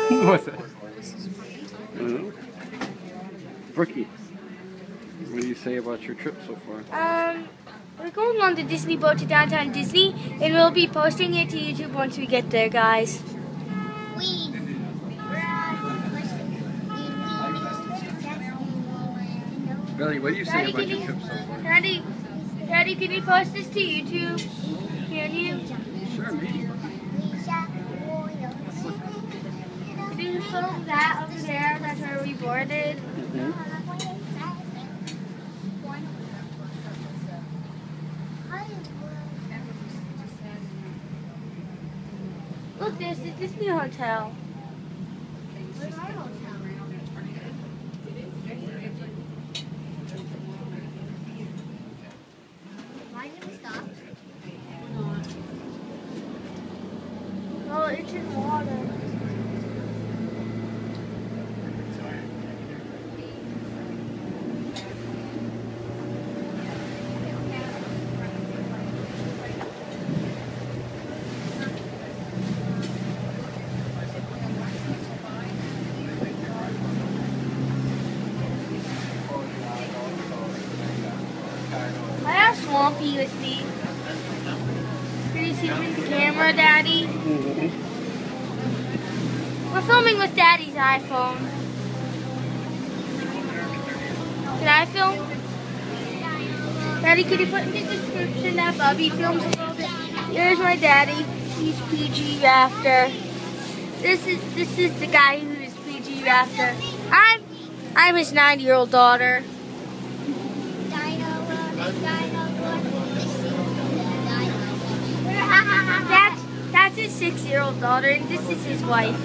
What's that? Brookie, what do you say about your trip so far? We're going on the Disney boat to downtown Disney, and we'll be posting it to YouTube once we get there, guys. Belly, what do you say about your trip so far? Daddy, can you post this to YouTube? Can you? Sure, maybe. Can you film that over there? That's where we boarded. Look, there's the Disney Hotel. Where's our hotel? Why did we stop? Oh, it's in water. I have Swampy with me. Can you see me the camera, Daddy? We're filming with Daddy's iPhone. Can I film? Daddy, could you put in the description that Bubby films a little bit? Here's my daddy. He's PG Rafter. This is the guy who is PG Rafter. I'm his 9-year-old daughter. That's his 6-year-old daughter, and this is his wife.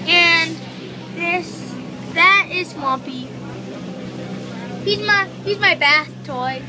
And that is Swampy. He's my bath toy.